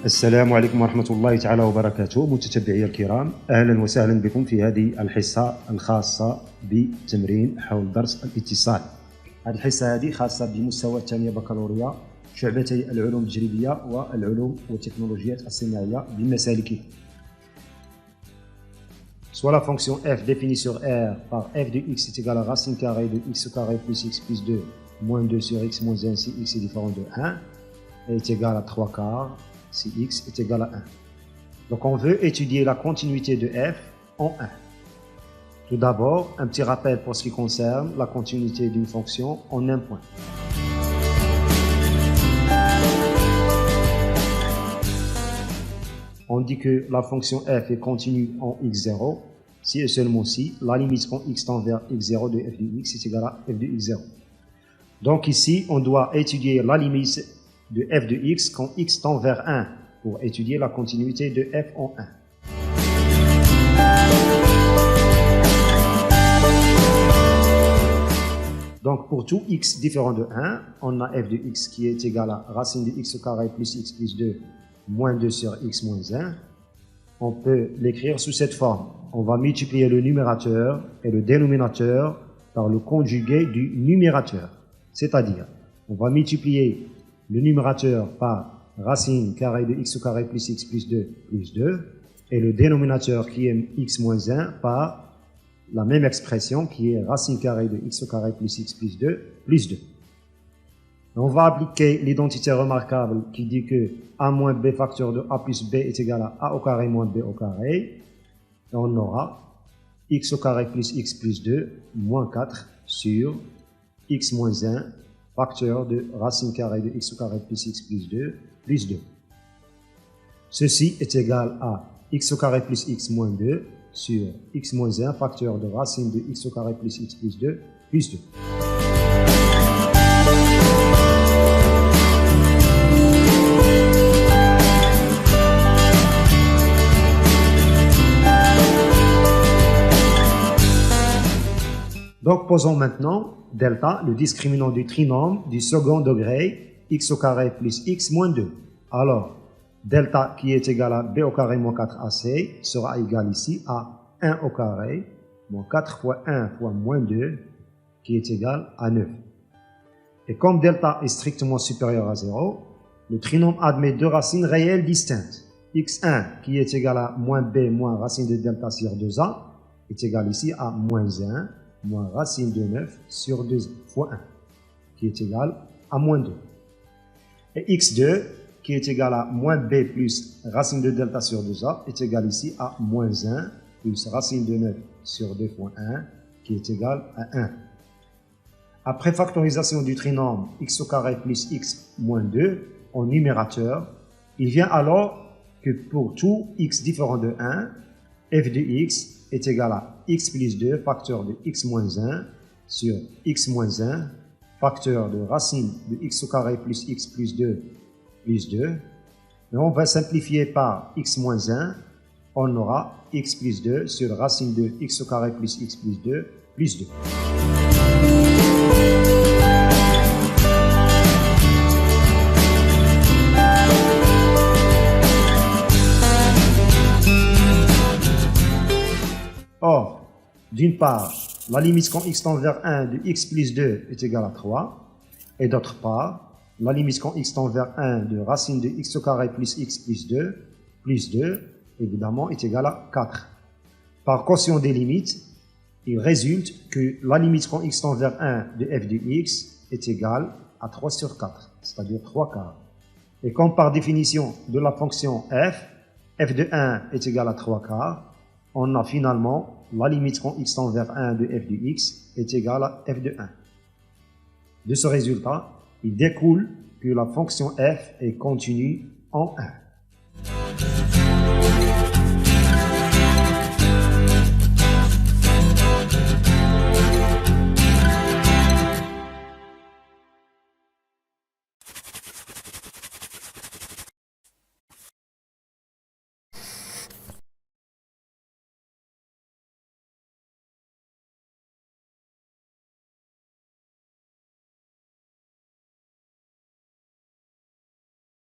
السلام عليكم ورحمة الله تعالى وبركاته. متتبعي الكرام، أهلا وسهلا بكم في هذه الحصة الخاصة بتمرين حول درس الاتصال. هذه الحصة هذه خاصة بمستوى الثانية بكالوريا، شعبتي العلوم التجريبية والعلوم والتكنولوجيات الصناعية بمسالكها. Soit la fonction f définie sur R par f de x est égal à racine carrée de x carré plus x plus 2 moins 2 sur x moins 1 si x est différent de 1 est égal à 3 quarts si x est égal à 1. Donc on veut étudier la continuité de f en 1. Tout d'abord, un petit rappel pour ce qui concerne la continuité d'une fonction en un point. On dit que la fonction f est continue en x0 si et seulement si la limite quand x tend vers x0 de f de x est égale à f de x0. Donc ici, on doit étudier la limite de f de x quand x tend vers 1 pour étudier la continuité de f en 1. Donc pour tout x différent de 1, on a f de x qui est égal à racine de x au carré plus x plus 2 moins 2 sur x moins 1. On peut l'écrire sous cette forme. On va multiplier le numérateur et le dénominateur par le conjugué du numérateur. C'est-à-dire, on va multiplier le numérateur par racine carrée de x au carré plus x plus 2 plus 2 et le dénominateur qui est x moins 1 par la même expression qui est racine carrée de x au carré plus x plus 2 plus 2. On va appliquer l'identité remarquable qui dit que a moins b facteur de a plus b est égal à a au carré moins b au carré. Et on aura x au carré plus x plus 2 moins 4 sur x moins 1 facteur de racine carrée de x au carré plus x plus 2 plus 2. Ceci est égal à x au carré plus x moins 2 sur x moins 1 facteur de racine de x au carré plus x plus 2 plus 2. Donc posons maintenant delta, le discriminant du trinôme du second degré, x au carré plus x moins 2. Alors, delta qui est égal à b au carré moins 4ac sera égal ici à 1 au carré moins 4 fois 1 fois moins 2 qui est égal à 9. Et comme delta est strictement supérieur à 0, le trinôme admet deux racines réelles distinctes. x1 qui est égal à moins b moins racine de delta sur 2a est égal ici à moins 1 moins racine de 9 sur 2 fois 1, qui est égal à moins 2. Et x2, qui est égal à moins b plus racine de delta sur 2a, est égal ici à moins 1 plus racine de 9 sur 2 fois 1, qui est égal à 1. Après factorisation du trinôme x au carré plus x moins 2 en numérateur, il vient alors que pour tout x différent de 1, f de x est égal à x plus 2 facteur de x moins 1 sur x moins 1 facteur de racine de x au carré plus x plus 2 plus 2. Et on va simplifier par x moins 1. On aura x plus 2 sur racine de x au carré plus x plus 2 plus 2. Or, d'une part, la limite quand x tend vers 1 de x plus 2 est égale à 3, et d'autre part, la limite quand x tend vers 1 de racine de x au carré plus x plus 2, évidemment, est égale à 4. Par quotient des limites, il résulte que la limite quand x tend vers 1 de f de x est égale à 3 sur 4, c'est-à-dire 3 quarts. Et comme par définition de la fonction f de 1 est égal à 3 quarts, on a finalement la limite quand x tend vers 1 de f de x est égale à f de 1. De ce résultat, il découle que la fonction f est continue en 1.